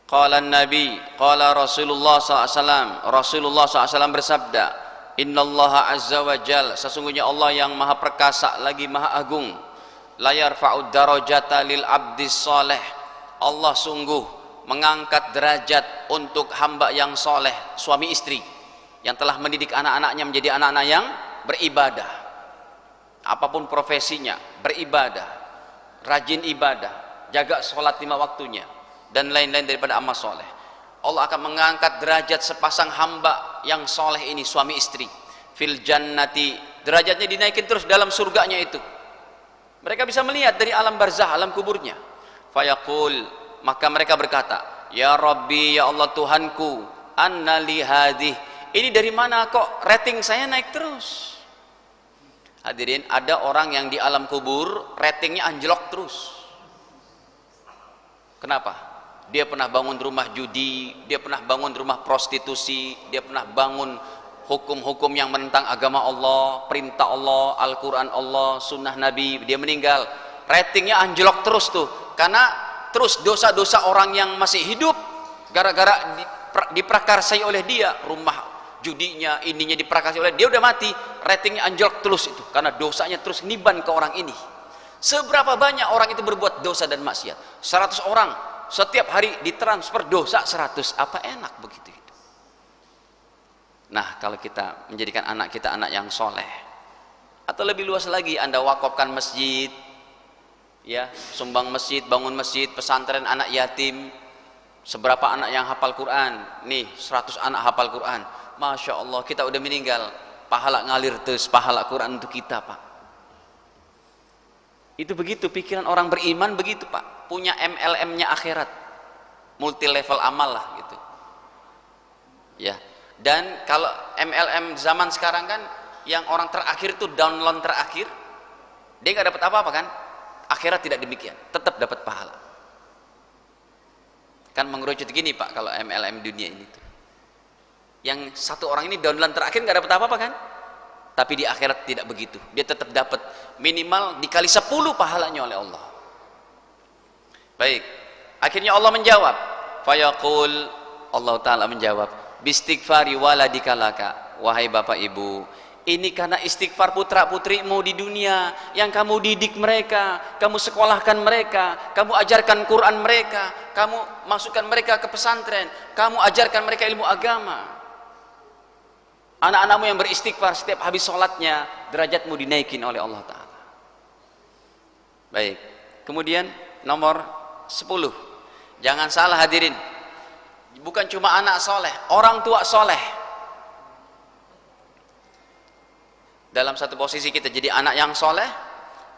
qala Nabi, qala Rasulullah SAW. Rasulullah SAW bersabda, Innallaha azza wa jal, sesungguhnya Allah yang maha perkasa lagi maha agung, la yarfa'ud darajata lil abdis saleh. Allah sungguh mengangkat derajat untuk hamba yang soleh, suami istri yang telah mendidik anak-anaknya menjadi anak-anak yang beribadah, apapun profesinya, beribadah, rajin ibadah, jaga sholat 5 waktunya dan lain-lain daripada amal soleh. Allah akan mengangkat derajat sepasang hamba yang soleh ini, suami istri, fil jannati, derajatnya dinaikin terus dalam surganya itu. Mereka bisa melihat dari alam barzah, alam kuburnya. Fayaqul, maka mereka berkata, ya Rabbi, ya Allah Tuhanku, anna li hadih, ini dari mana kok rating saya naik terus? Hadirin, ada orang yang di alam kubur ratingnya anjlok terus. Kenapa? Dia pernah bangun rumah judi, dia pernah bangun rumah prostitusi, dia pernah bangun hukum-hukum yang menentang agama Allah, perintah Allah, Al-Quran Allah, sunnah Nabi. Dia meninggal, ratingnya anjlok terus tuh, karena terus dosa-dosa orang yang masih hidup gara-gara diprakarsai oleh dia, rumah judinya, ininya diprakarsai oleh dia, udah mati, ratingnya anjlok terus itu, karena dosanya terus niban ke orang ini. Seberapa banyak orang itu berbuat dosa dan maksiat? 100 orang setiap hari ditransfer dosa 100, apa enak begitu itu? Nah, kalau kita menjadikan anak kita anak yang soleh, atau lebih luas lagi, Anda wakafkan masjid, ya, sumbang masjid, bangun masjid, pesantren anak yatim. Seberapa anak yang hafal Quran? Nih, 100 anak hafal Quran. Masya Allah, kita udah meninggal, pahala ngalir terus, pahala Quran untuk kita, Pak. Itu begitu pikiran orang beriman, begitu Pak, punya MLM-nya akhirat, multi level amal lah gitu ya. Dan kalau MLM zaman sekarang kan, yang orang terakhir itu download terakhir, dia nggak dapat apa-apa kan. Akhirat tidak demikian, tetap dapat pahala. Kan mengerucut gini Pak, kalau MLM dunia ini tuh, yang satu orang ini download terakhir nggak dapat apa-apa kan, tapi di akhirat tidak begitu, dia tetap dapat minimal dikali 10 pahalanya oleh Allah. Baik, akhirnya Allah menjawab, fayaqul, Allah Ta'ala menjawab, bistighfari waladika laka, wahai bapak ibu, ini karena istighfar putra putrimu di dunia, yang kamu didik mereka, kamu sekolahkan mereka, kamu ajarkan Quran mereka, kamu masukkan mereka ke pesantren, kamu ajarkan mereka ilmu agama. Anak-anakmu yang beristighfar setiap habis sholatnya, derajatmu dinaikin oleh Allah Ta'ala. Baik, kemudian nomor 10, jangan salah hadirin, bukan cuma anak soleh, orang tua soleh. Dalam satu posisi kita jadi anak yang soleh,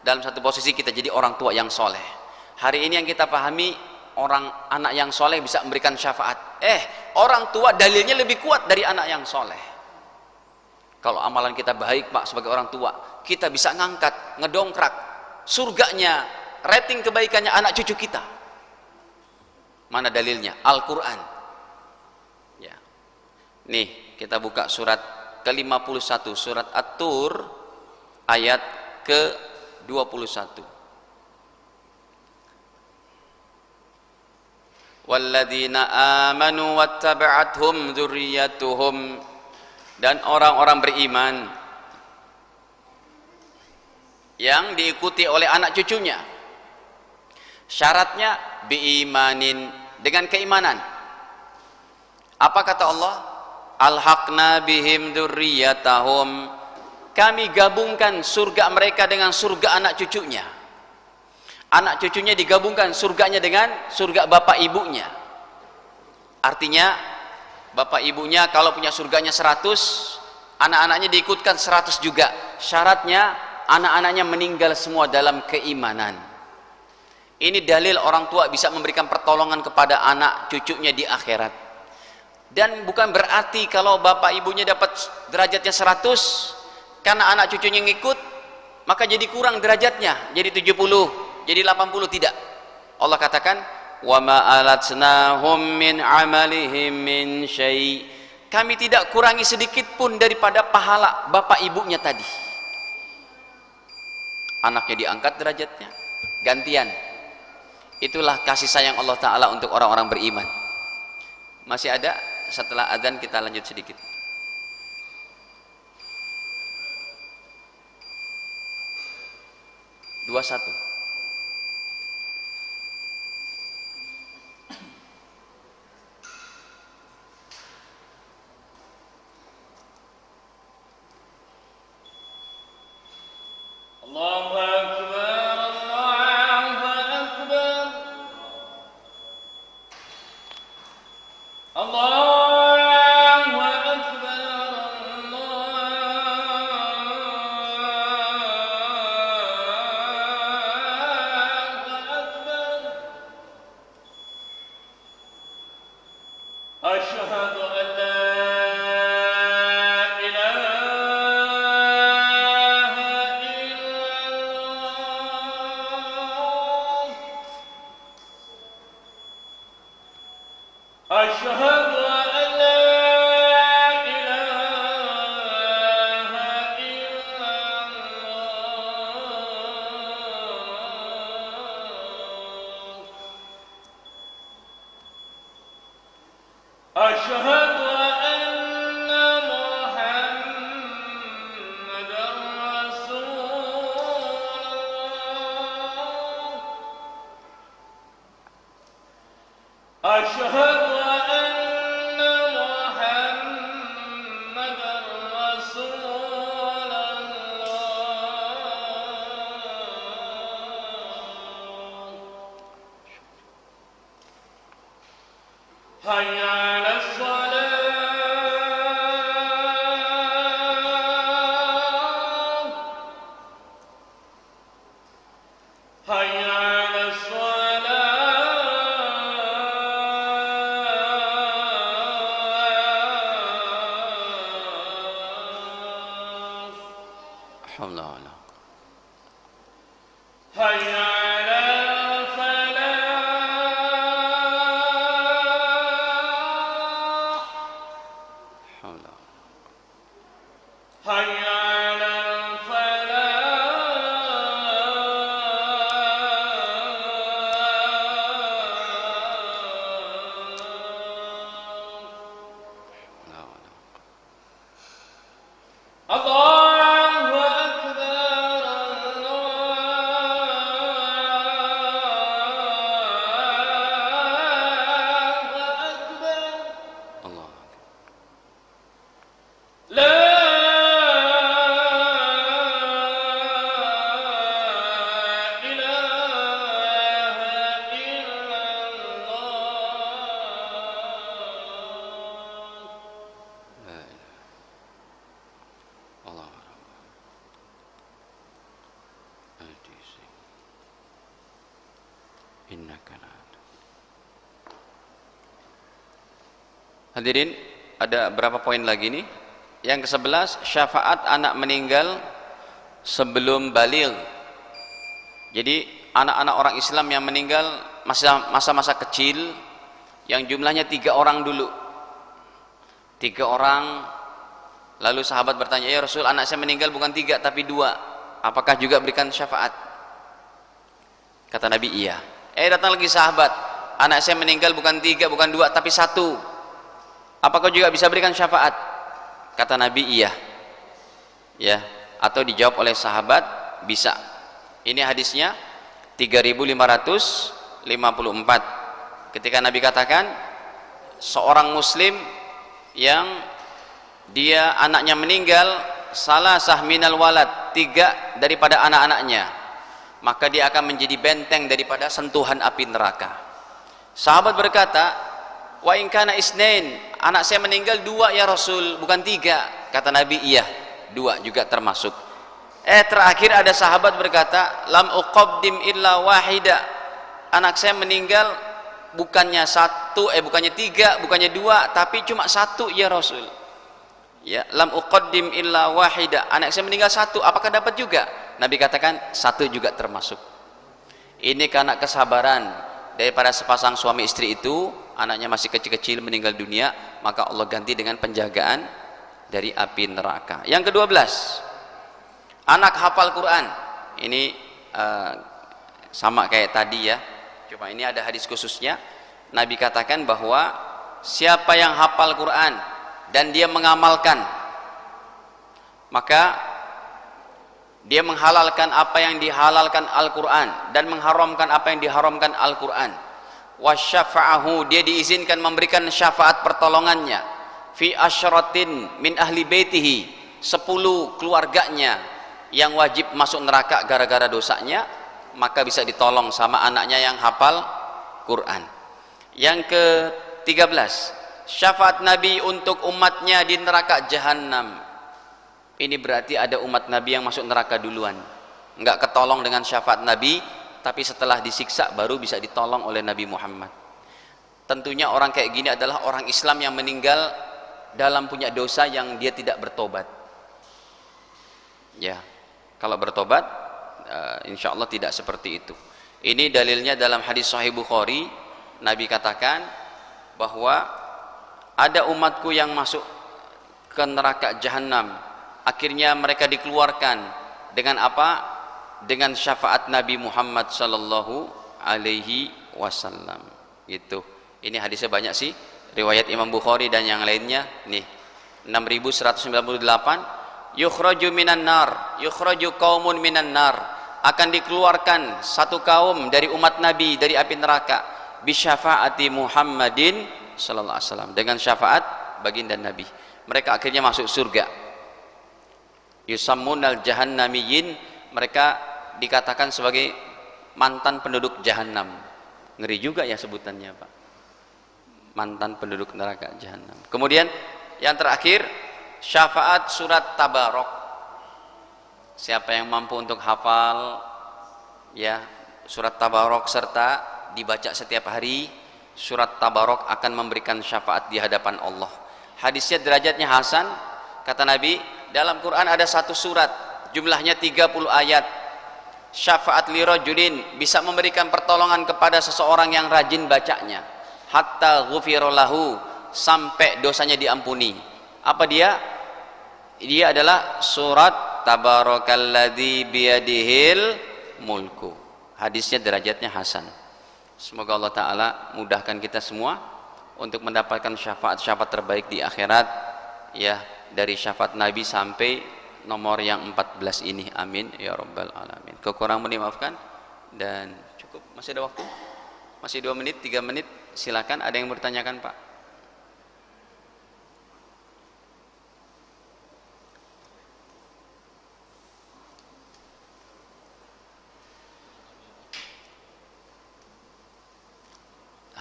dalam satu posisi kita jadi orang tua yang soleh. Hari ini yang kita pahami, orang anak yang soleh bisa memberikan syafaat. Orang tua dalilnya lebih kuat dari anak yang soleh. Kalau amalan kita baik Pak, sebagai orang tua, kita bisa ngangkat, ngedongkrak surganya, rating kebaikannya anak cucu kita. Mana dalilnya? Al-Quran ya. Nih, kita buka surat ke-51, surat At-Tur, ayat ke-21. Walladzina amanu wattaba'athum dzurriyyatuhum, dan orang-orang beriman yang diikuti oleh anak cucunya, syaratnya biimanin, dengan keimanan. Apa kata Allah? Alhaqna bihim dzurriyyatahum, kami gabungkan surga mereka dengan surga anak cucunya. Anak cucunya digabungkan surganya dengan surga bapak ibunya. Artinya bapak ibunya kalau punya surganya 100, anak-anaknya diikutkan 100 juga. Syaratnya anak-anaknya meninggal semua dalam keimanan. Ini dalil orang tua bisa memberikan pertolongan kepada anak cucunya di akhirat. Dan bukan berarti kalau bapak ibunya dapat derajatnya 100, karena anak cucunya ngikut maka jadi kurang derajatnya, jadi 70, jadi 80, tidak. Allah katakan wa ma alatnahum min amalihim min syai'. Kami tidak kurangi sedikit pun daripada pahala bapak ibunya tadi. Anaknya diangkat derajatnya, gantian. Itulah kasih sayang Allah Ta'ala untuk orang-orang beriman. Masih ada? Setelah adzan kita lanjut sedikit. Dua satu. Allahu Akbar, Allahu Akbar, Allahu Akbar, Allahu Akbar. Asyhadu an la أشهد أن لا إله إلا الله أشهد أن محمدا رسول الله أشهد حي على الصلاة حي على الصلاة حي على حي على الفلاح الله أكبر الله أكبر لا Hadirin, ada berapa poin lagi nih? Yang ke-11, syafaat anak meninggal sebelum baligh. Jadi anak-anak orang Islam yang meninggal masa-masa kecil, yang jumlahnya 3 orang dulu, 3 orang. Lalu sahabat bertanya, ya Rasul, anak saya meninggal bukan 3 tapi 2, apakah juga berikan syafaat? Kata Nabi, iya. Datang lagi sahabat, anak saya meninggal bukan 3 bukan 2 tapi 1, apakah juga bisa berikan syafaat? Kata Nabi, iya. Ya, atau dijawab oleh sahabat, bisa. Ini hadisnya 3554. Ketika Nabi katakan, seorang muslim yang dia anaknya meninggal, salasah minal walad, 3 daripada anak-anaknya, maka dia akan menjadi benteng daripada sentuhan api neraka. Sahabat berkata, wa in kana isnain, anak saya meninggal 2 ya Rasul, bukan 3. Kata Nabi, iya, 2 juga termasuk. Terakhir ada sahabat berkata, lam uqaddim illa wahida, anak saya meninggal bukannya 3, bukannya 2, tapi cuma 1 ya Rasul. Ya, lam uqaddim illa wahida, anak saya meninggal 1, apakah dapat juga? Nabi katakan 1 juga termasuk. Ini karena kesabaran daripada sepasang suami istri itu anaknya masih kecil-kecil meninggal dunia, maka Allah ganti dengan penjagaan dari api neraka. Yang ke-12, anak hafal Quran. Ini sama kayak tadi ya, cuma ini ada hadis khususnya. Nabi katakan bahwa siapa yang hafal Quran dan dia mengamalkan, maka dia menghalalkan apa yang dihalalkan Al-Quran dan mengharamkan apa yang diharamkan Al-Quran. Wasyafa'ahu, dia diizinkan memberikan syafaat pertolongannya fi asyratin min ahli baitihi, 10 keluarganya yang wajib masuk neraka gara-gara dosanya, maka bisa ditolong sama anaknya yang hafal Quran. Yang ke-13, syafaat Nabi untuk umatnya di neraka jahanam. Ini berarti ada umat Nabi yang masuk neraka duluan, enggak ketolong dengan syafaat Nabi, tapi setelah disiksa baru bisa ditolong oleh Nabi Muhammad. Tentunya orang kayak gini adalah orang Islam yang meninggal dalam punya dosa yang dia tidak bertobat. Ya, kalau bertobat insya Allah tidak seperti itu. Ini dalilnya dalam hadis Sahih Bukhari. Nabi katakan bahwa ada umatku yang masuk ke neraka jahanam, akhirnya mereka dikeluarkan dengan apa? Dengan syafaat Nabi Muhammad sallallahu alaihi wasallam. Gitu. Ini hadisnya banyak sih, riwayat Imam Bukhari dan yang lainnya. Nih 6198, yukhraju minan nar, yukhraju qaumun minan nar, akan dikeluarkan satu kaum dari umat Nabi dari api neraka, bisyafaati Muhammadin sallallahu alaihi wasallam, dengan syafaat baginda Nabi. Mereka akhirnya masuk surga. Yusammunal jahannamiyin, mereka dikatakan sebagai mantan penduduk jahanam. Ngeri juga ya sebutannya, Pak. Mantan penduduk neraka jahanam. Kemudian yang terakhir, syafaat surat Tabarok. Siapa yang mampu untuk hafal ya surat Tabarok serta dibaca setiap hari, surat Tabarok akan memberikan syafaat di hadapan Allah. Hadisnya derajatnya hasan. Kata Nabi, dalam Quran ada satu surat, jumlahnya 30 ayat. Syafaat li rajulin, bisa memberikan pertolongan kepada seseorang yang rajin bacanya, hatta ghufira lahu, sampai dosanya diampuni. Apa dia? Dia adalah surat Tabarakalladzi biyadihil mulku. Hadisnya derajatnya hasan. Semoga Allah Ta'ala mudahkan kita semua untuk mendapatkan syafaat-syafaat terbaik di akhirat, ya, dari syafaat Nabi sampai nomor yang 14 ini. Amin ya rabbal alamin. Kekurangan dimaafkan dan cukup. Masih ada waktu? Masih 2 menit, 3 menit. Silakan, ada yang bertanyakan, Pak?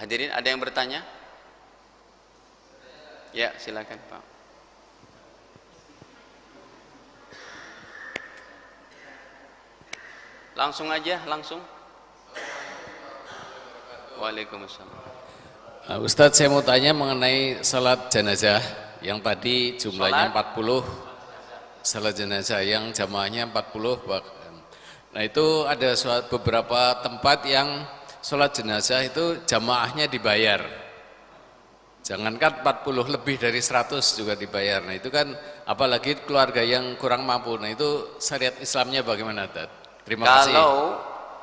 Hadirin, ada yang bertanya? Ya, silakan, Pak. Langsung aja, langsung. Waalaikumsalam. Ustadz, saya mau tanya mengenai salat jenazah yang tadi jumlahnya 40, salat jenazah yang jamaahnya 40. Nah, itu ada beberapa tempat yang sholat jenazah itu jamaahnya dibayar, jangankan 40, lebih dari 100 juga dibayar. Nah itu kan apalagi keluarga yang kurang mampu. Nah itu syariat Islamnya bagaimana, Tad? Terima kasih.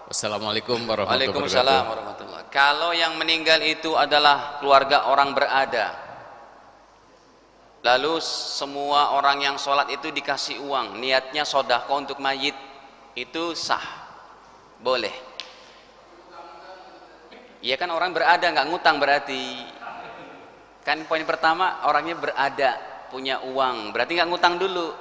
Wassalamualaikum warahmatullahi wabarakatuh. Waalaikumsalam warahmatullahi. Kalau yang meninggal itu adalah keluarga orang berada, lalu semua orang yang sholat itu dikasih uang, niatnya sedekah untuk mayit, itu sah, boleh. Ya kan orang berada, nggak ngutang berarti. Kan poin pertama, orangnya berada, punya uang, berarti nggak ngutang dulu.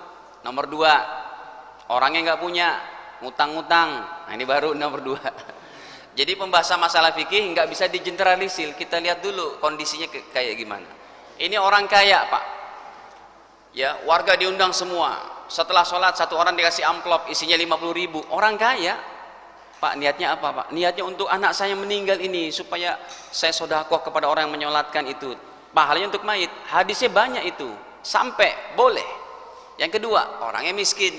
Nomor 2, orangnya nggak punya, ngutang-ngutang. Nah ini baru nomor 2. Jadi pembahasan masalah fikih nggak bisa digeneralisir. Kita lihat dulu kondisinya kayak gimana. Ini orang kaya, Pak. Ya, warga diundang semua. Setelah sholat satu orang dikasih amplop isinya 50.000. Orang kaya. Pak, niatnya apa, Pak? Niatnya untuk anak saya meninggal ini supaya saya sedekah kepada orang yang menyolatkan itu. Pahalanya untuk mayit. Hadisnya banyak itu. Sampai boleh. Yang kedua, orangnya miskin.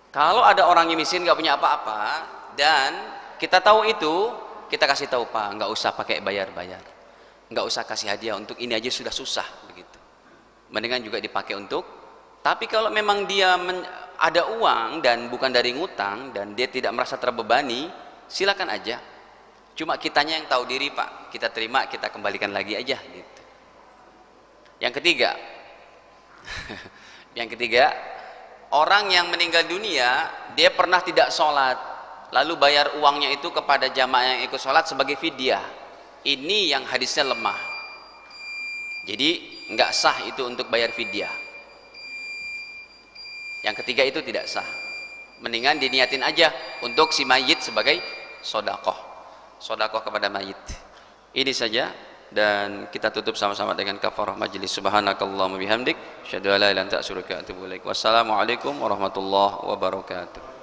Kalau ada orang yang miskin nggak punya apa-apa dan kita tahu itu, kita kasih tahu, Pak, nggak usah pakai bayar-bayar, nggak usah kasih hadiah, untuk ini aja sudah susah begitu. Mendingan juga dipakai untuk. Tapi kalau memang dia ada uang dan bukan dari ngutang dan dia tidak merasa terbebani, silakan aja. Cuma kitanya yang tahu diri, Pak. Kita terima, kita kembalikan lagi aja gitu. Yang ketiga, yang ketiga, orang yang meninggal dunia, dia pernah tidak sholat, lalu bayar uangnya itu kepada jamaah yang ikut sholat sebagai fidyah. Ini yang hadisnya lemah. Jadi nggak sah itu untuk bayar fidyah. Yang ketiga itu tidak sah. Mendingan diniatin aja untuk si mayit sebagai sodakoh kepada mayit. Ini saja, dan kita tutup sama-sama dengan kafarah majelis. Subhanakallahumma bihamdik, asyhadu an la ilaha illa anta astaghfiruka wa atubu ilaik. Wassalamualaikum warahmatullahi wabarakatuh.